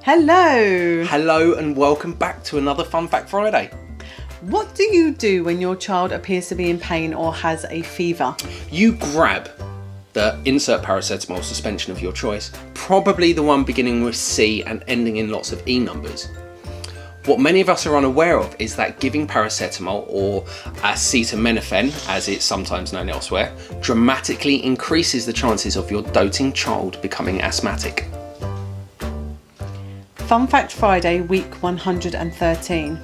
Hello! Hello and welcome back to another Fun Fact Friday. What do you do when your child appears to be in pain or has a fever? You grab the insert paracetamol suspension of your choice, probably the one beginning with C and ending in lots of E numbers. What many of us are unaware of is that giving paracetamol, or Acetaminophen as it's sometimes known elsewhere, dramatically increases the chances of your doting child becoming asthmatic. Fun Fact Friday, week 113.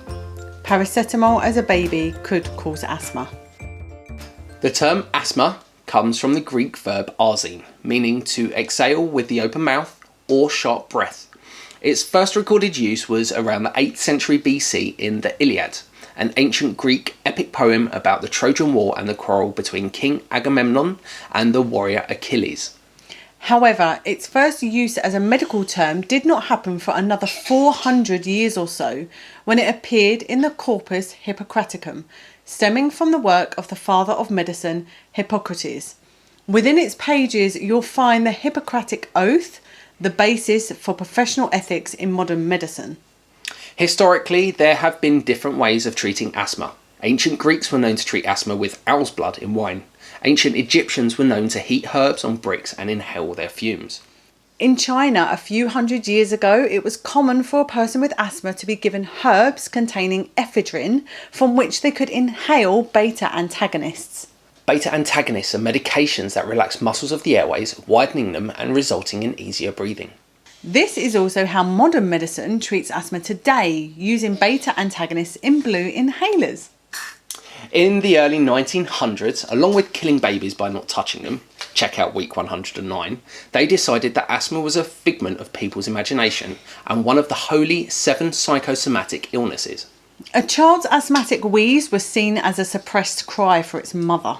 Paracetamol as a baby could cause asthma. The term asthma comes from the Greek verb arzine, meaning to exhale with the open mouth or sharp breath. Its first recorded use was around the 8th century BC in the Iliad, an ancient Greek epic poem about the Trojan War and the quarrel between King Agamemnon and the warrior Achilles. However, its first use as a medical term did not happen for another 400 years or so, when it appeared in the Corpus Hippocraticum, stemming from the work of the father of medicine, Hippocrates. Within its pages, you'll find the Hippocratic Oath, the basis for professional ethics in modern medicine. Historically, there have been different ways of treating asthma. Ancient Greeks were known to treat asthma with owl's blood in wine. Ancient Egyptians were known to heat herbs on bricks and inhale their fumes. In China, a few hundred years ago, it was common for a person with asthma to be given herbs containing ephedrine, from which they could inhale beta antagonists. Beta antagonists are medications that relax muscles of the airways, widening them and resulting in easier breathing. This is also how modern medicine treats asthma today, using beta antagonists in blue inhalers. In the early 1900s, along with killing babies by not touching them, check out week 109, they decided that asthma was a figment of people's imagination and one of the holy 7 psychosomatic illnesses. A child's asthmatic wheeze was seen as a suppressed cry for its mother.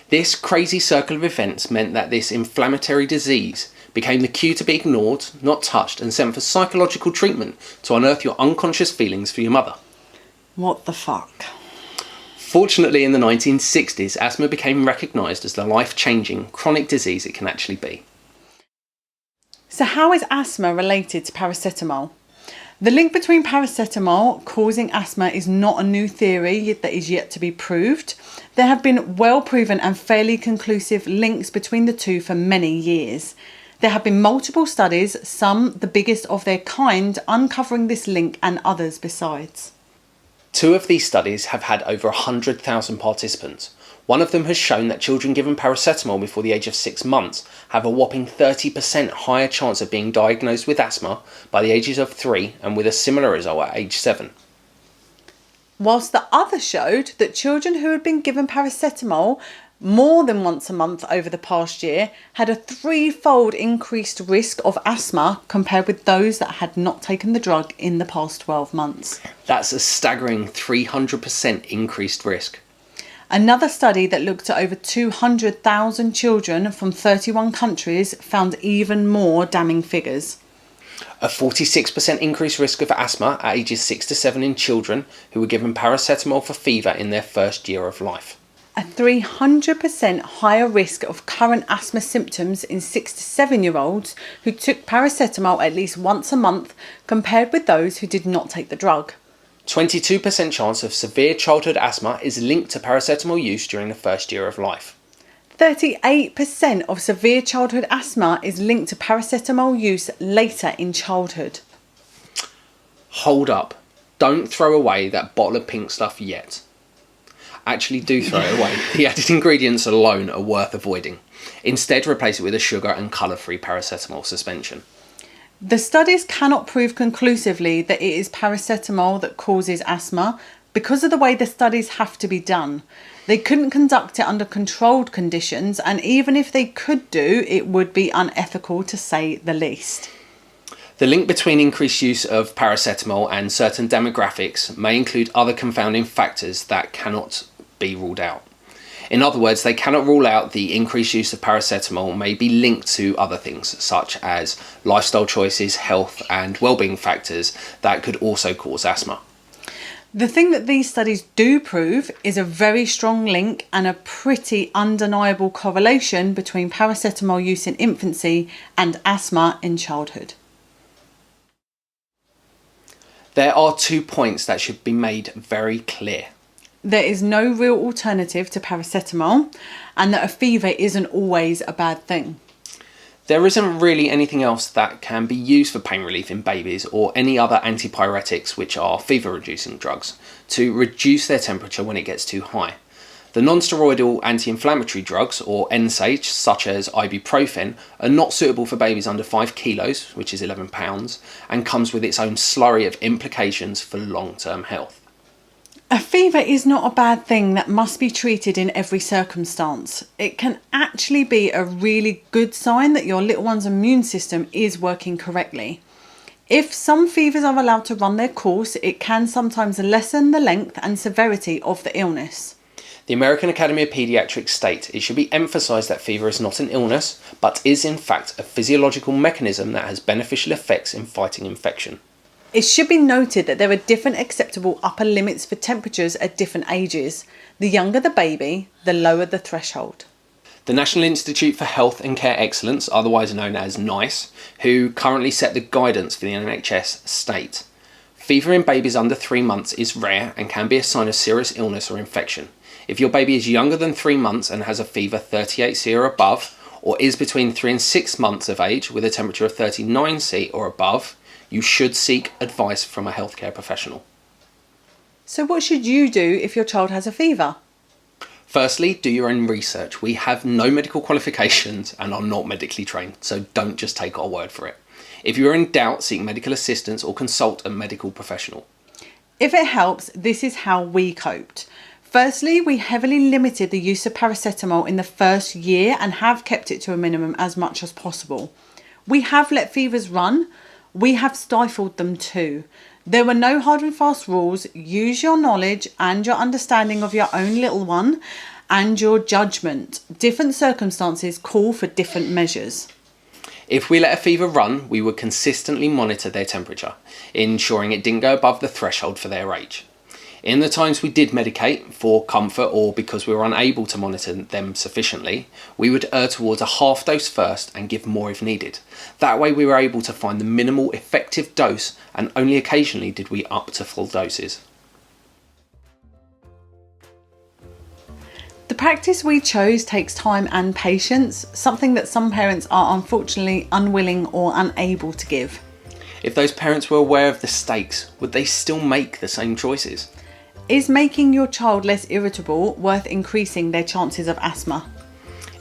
This crazy circle of events meant that this inflammatory disease became the cue to be ignored, not touched, and sent for psychological treatment to unearth your unconscious feelings for your mother. What the fuck? Fortunately, in the 1960s, asthma became recognised as the life-changing chronic disease it can actually be. So how is asthma related to paracetamol? The link between paracetamol causing asthma is not a new theory that is yet to be proved. There have been well-proven and fairly conclusive links between the two for many years. There have been multiple studies, some the biggest of their kind, uncovering this link and others besides. 2 of these studies have had over 100,000 participants. One of them has shown that children given paracetamol before the age of 6 months have a whopping 30% higher chance of being diagnosed with asthma by the ages of 3, and with a similar result at age 7. Whilst the other showed that children who had been given paracetamol more than once a month over the past year had a 3-fold increased risk of asthma compared with those that had not taken the drug in the past 12 months. That's a staggering 300% increased risk. Another study that looked at over 200,000 children from 31 countries found even more damning figures. A 46% increased risk of asthma at ages 6 to 7 in children who were given paracetamol for fever in their first year of life. A 300% higher risk of current asthma symptoms in 6 to 7-year-olds who took paracetamol at least once a month compared with those who did not take the drug. 22% chance of severe childhood asthma is linked to paracetamol use during the first year of life. 38% of severe childhood asthma is linked to paracetamol use later in childhood. Hold up. Don't throw away that bottle of pink stuff yet. Actually do throw it away. The added ingredients alone are worth avoiding. Instead, replace it with a sugar and colour-free paracetamol suspension. The studies cannot prove conclusively that it is paracetamol that causes asthma because of the way the studies have to be done. They couldn't conduct it under controlled conditions, and even if they could do, it would be unethical to say the least. The link between increased use of paracetamol and certain demographics may include other confounding factors that cannot be ruled out. In other words, they cannot rule out the increased use of paracetamol may be linked to other things such as lifestyle choices, health and well-being factors that could also cause asthma. The thing that these studies do prove is a very strong link and a pretty undeniable correlation between paracetamol use in infancy and asthma in childhood. There are 2 points that should be made very clear. There is no real alternative to paracetamol, and that a fever isn't always a bad thing. There isn't really anything else that can be used for pain relief in babies or any other antipyretics, which are fever reducing drugs, to reduce their temperature when it gets too high. The non-steroidal anti-inflammatory drugs, or NSAIDs, such as ibuprofen, are not suitable for babies under 5 kilos, which is 11 pounds, and comes with its own slurry of implications for long-term health. A fever is not a bad thing that must be treated in every circumstance. It can actually be a really good sign that your little one's immune system is working correctly. If some fevers are allowed to run their course, it can sometimes lessen the length and severity of the illness. The American Academy of Pediatrics state it should be emphasised that fever is not an illness, but is in fact a physiological mechanism that has beneficial effects in fighting infection. It should be noted that there are different acceptable upper limits for temperatures at different ages. The younger the baby, the lower the threshold. The National Institute for Health and Care Excellence, otherwise known as NICE, who currently set the guidance for the NHS, state, fever in babies under 3 months is rare and can be a sign of serious illness or infection. If your baby is younger than 3 months and has a fever 38C or above, or is between 3 and 6 months of age with a temperature of 39C or above, you should seek advice from a healthcare professional. So what should you do if your child has a fever? Firstly, do your own research. We have no medical qualifications and are not medically trained, so don't just take our word for it. If you are in doubt, seek medical assistance or consult a medical professional. If it helps, this is how we coped. Firstly, we heavily limited the use of paracetamol in the first year and have kept it to a minimum as much as possible. We have let fevers run. We have stifled them too. There were no hard and fast rules. Use your knowledge and your understanding of your own little one and your judgment. Different circumstances call for different measures. If we let a fever run, we would consistently monitor their temperature, ensuring it didn't go above the threshold for their age. In the times we did medicate for comfort or because we were unable to monitor them sufficiently, we would err towards a half dose first and give more if needed. That way we were able to find the minimal effective dose, and only occasionally did we up to full doses. The practice we chose takes time and patience, something that some parents are unfortunately unwilling or unable to give. If those parents were aware of the stakes, would they still make the same choices? Is making your child less irritable worth increasing their chances of asthma?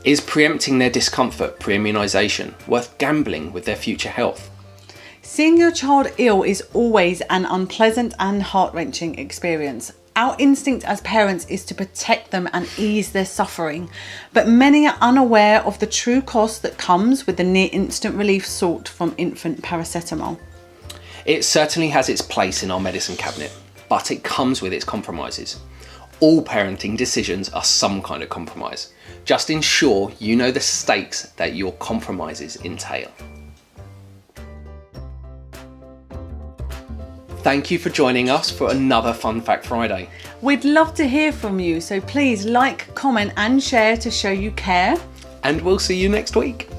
Is preempting their discomfort pre-immunisation worth gambling with their future health? Seeing your child ill is always an unpleasant and heart-wrenching experience. Our instinct as parents is to protect them and ease their suffering, but many are unaware of the true cost that comes with the near instant relief sought from infant paracetamol. It certainly has its place in our medicine cabinet, but it comes with its compromises. All parenting decisions are some kind of compromise. Just ensure you know the stakes that your compromises entail. Thank you for joining us for another Fun Fact Friday. We'd love to hear from you, so please like, comment and share to show you care. And we'll see you next week.